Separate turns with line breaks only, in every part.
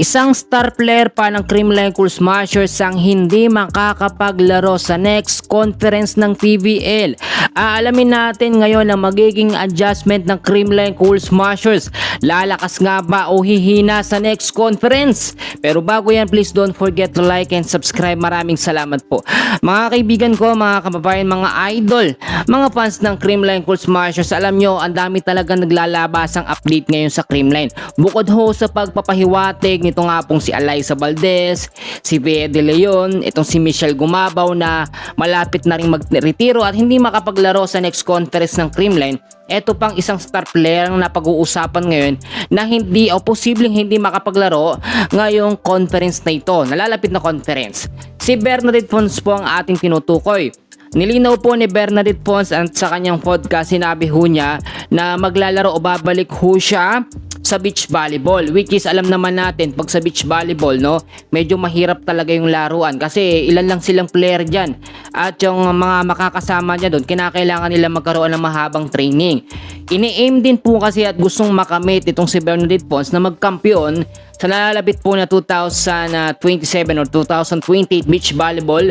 Isang star player pa ng Creamline Cool Smashers ang hindi makakapaglaro sa next conference ng PBL. Aalamin natin ngayon ang magiging adjustment ng Creamline Cool Smashers. Lalakas nga ba o hihina sa next conference? Pero bago yan, please don't forget to like and subscribe. Maraming salamat po. Mga kaibigan ko, mga kababayan, mga idol, mga fans ng Creamline Cool Smashers, alam nyo, ang dami talaga naglalabasang update ngayon sa Creamline. Bukod ho sa pagpapahiwatig ito nga pong si Alyssa Valdez, si Bea De Leon, itong si Michelle Gumabaw na malapit na rin mag-retiro at hindi makapaglaro sa next conference ng Creamline. Ito pang isang star player na napag-uusapan ngayon na hindi o posibleng hindi makapaglaro ngayong conference na ito, nalalapit na conference. Si Bernadette Pons po ang ating tinutukoy. Nilinaw po ni Bernadette Pons at sa kanyang podcast, sinabi ho niya na maglalaro o babalik ho siya sa beach volleyball, which is alam naman natin pag sa beach volleyball, no, medyo mahirap talaga yung laruan kasi ilan lang silang player dyan at yung mga makakasama niya doon kinakailangan nila magkaroon ng mahabang training. Ini-aim din po kasi at gustong makamit itong si Bernadette Pons na magkampiyon sa nalalapit po na 2027 or 2028 beach volleyball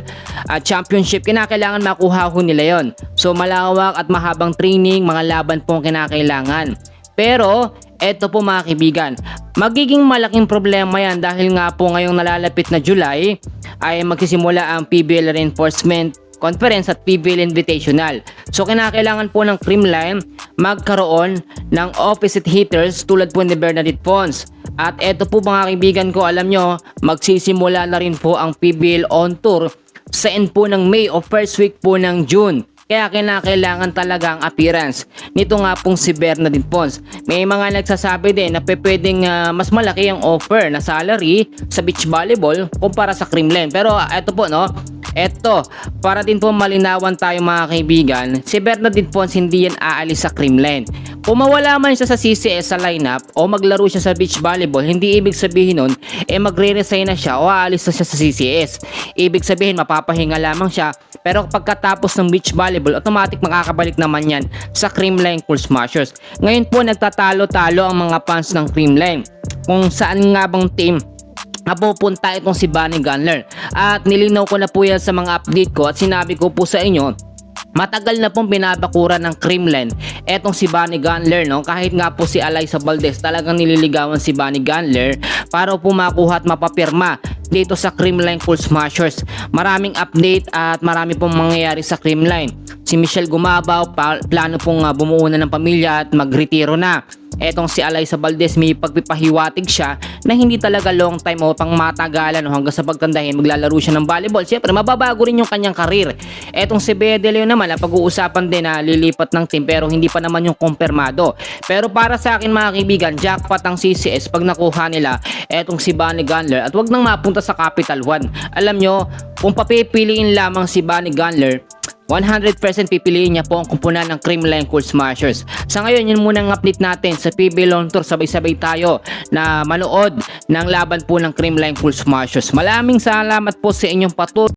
championship. Kinakailangan makuha ho nila yon. So malawak at mahabang training, mga laban po ang kinakailangan. Pero eto po mga kaibigan, magiging malaking problema yan dahil nga po ngayong nalalapit na July ay magsisimula ang PBL Reinforcement Conference at PBL Invitational. So kinakailangan po ng Creamline magkaroon ng opposite hitters tulad po ni Bernadette Pons. At eto po mga kaibigan ko, alam nyo, magsisimula na rin po ang PBL on tour sa end po ng May o first week po ng June. Kaya kinakailangan talaga ang appearance nito nga pong si Bernadette Pons. May mga nagsasabi din na pwedeng mas malaki ang offer na salary sa beach volleyball kumpara sa Creamline. Pero eto po, no, eto, para din po malinawan tayo mga kaibigan, si Bernadette Pons hindi yan aalis sa Creamline. Kung mawala man siya sa CCS sa lineup o maglaro siya sa beach volleyball, hindi ibig sabihin nun magre-resign na siya o aalis na siya sa CCS. Ibig sabihin mapapahinga lamang siya, pero pagkatapos ng beach volleyball, automatic makakabalik naman yan sa Creamline Cool Smashers. Ngayon po nagtatalo-talo ang mga fans ng Creamline kung saan nga bang team pupunta itong si Bunny Gunler. At nilinaw ko na po yan sa mga update ko at sinabi ko po sa inyo, matagal na pong binabakuran ng Creamline etong si Bunny Gunler, no? Kahit nga po si Alyssa Valdez, talagang nililigawan si Bunny Gunler para po makuha at mapapirma dito sa Creamline Cool Smashers. Maraming update at marami pong mangyayari sa Creamline. Si Michelle Gumabaw plano pong bumuo na ng pamilya at magretiro na. Etong si Alyssa Valdez, may pagpipahiwatig siya na hindi talaga long time o pang matagalan o hanggang sa pagtandahin maglalaro siya ng volleyball. Siyempre mababago rin yung kanyang karir. Etong si Bea De Leon naman, pag-uusapan din na lilipat ng team pero hindi pa naman yung kumpirmado. Pero para sa akin mga kaibigan, jackpot ang CCS pag nakuha nila etong si Bunny Gunler at wag nang mapunta sa Capital One. Alam nyo, kung papipiliin lamang si Bunny Gunler, 100% pipiliin niya po ang kumpunan ng Creamline Cool Smashers. Sa ngayon, yun muna ang update natin sa PBL on Tour. Sabay-sabay tayo na manood ng laban po ng Creamline Cool Smashers. Maraming salamat po sa inyong patuloy